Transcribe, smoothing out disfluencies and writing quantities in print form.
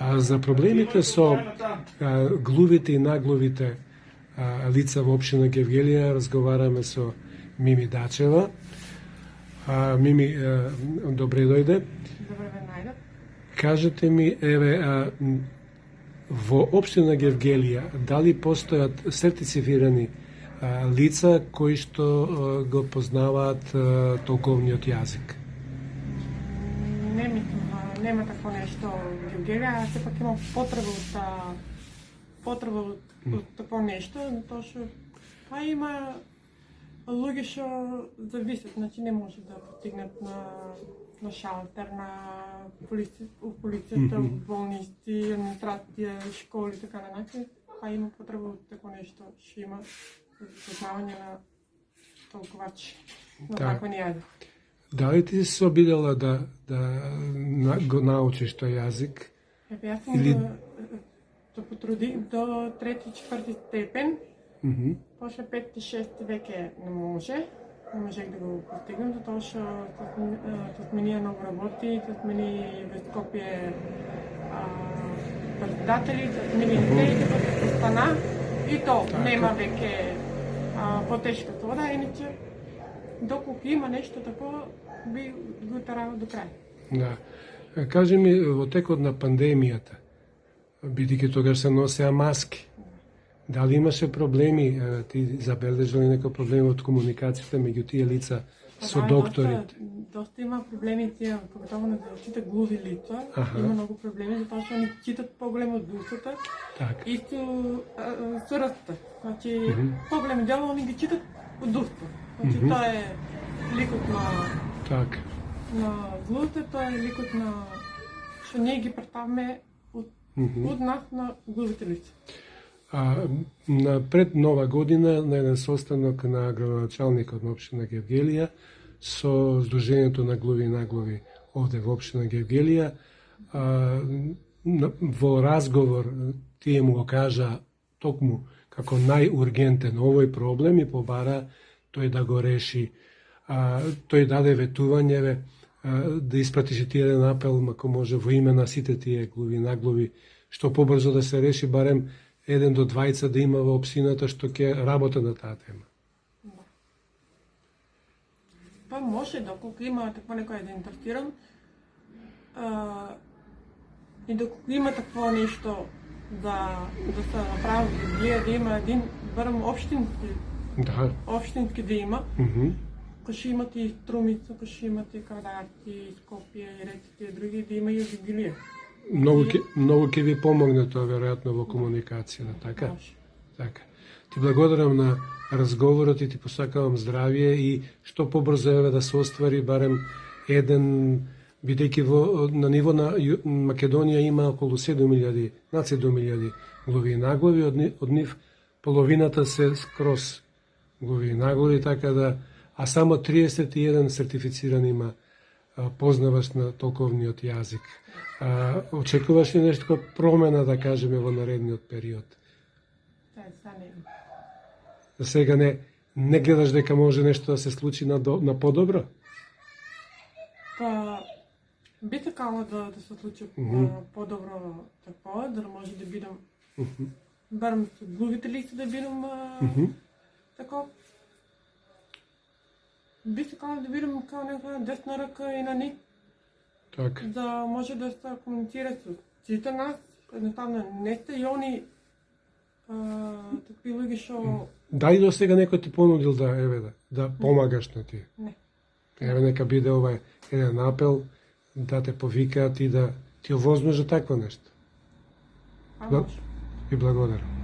А за проблемите со глувите и наглувите лица во општина Гевгелија разговараме со Мими Дачева. Мими, добре дојде. Добре ве најдов. Кажете ми, во општина Гевгелија, дали постојат сертифицирани лица кои што го познаваат толковниот јазик? Не мислам, нема такво нешто во Гевгелија, сепак имам потреба од такво нешто, затоа што има луѓе што зависат, значи не може да постигнат на шалтер, на полицијата, болници, администрација, школи, така начин, има потреба од такво нешто, што има познавање на толковач на таквен јазик. Дали ти се обидела да го научиш тој јазик? Јас сум се потрудих до 3-4 степен, после 5-6 веќе не можех да го постигнам, затоа што се смени многу работи, се смени во Скопје председатели, се смени целите стана и то нема веќе потешка вода, иначе доколку има нешто такова, би го тарал до крај. Да. Кажи ми, во текот на пандемијата, бидејќи тогаш се носеа маски, дали имаше проблеми, ти забележали некој проблем од комуникацијата меѓу тие лица со докторите? Доста има проблеми тие, поготово на заштита глуви лица, има многу проблеми, затоа што они читат поголемо од устата, исто со рстта. Значи, поголеми дело они ги читат од уста. Значи, тоа е ликот на глувите, тоа е ликот на што ние ги представаме од нас на глувите лица. Пред Нова година на еден состанок на градоначалникот на општина Гевгелија со Сдруженијето на глуви и наглуви овде во општина Гевгелија, во разговор тие му го кажа токму како најургентен овој проблем и побара тој да го реши. Тој даде ветување да испратише тие еден апел, ако може, во име на сите тие глуви и наглуви, што побрзо да се реши барем 1 до 2 да има во општината што ќе работа на таа тема. Па може, доколку има такво некој заинтересиран и доколку има такво нешто да се направи, да има един барем општински да има, кој ќе имат и Струмица, кој ќе имат и Кадарци, Скопје и реците други, да има и Гевгелија. Многу ќе ви помогне тоа веројатно во комуникацијата, така? Така. Ти благодарам на разговорот и ти посакавам здравје и што побрзо да се оствари барем еден, бидејќи на ниво на Македонија има околу 7.000, над 7.000 глуви и наглуви, од нив половината се скроз глуви и наглуви, така да, а само 31 сертифициран има познаваш на толковниот јазик. Очекуваш ли нешто промена, да кажеме, во наредниот период? За сега не гледаш дека може нешто да се случи на подобро? Па, би сакала да се случи подобро такво, да може да бидам барем со глувите лица да бидам тако. Би сакала да бидам као нека десна рака и на нив. Така. Да може да се комуницира со сите нас, едноставно не сте и они такви луѓе што... Дали до сега некој ти понудил да помагаш на тие? Не. Еве нека биде ова еден апел да те повикаат и да ти овозможат такво нешто. Може. И благодарам.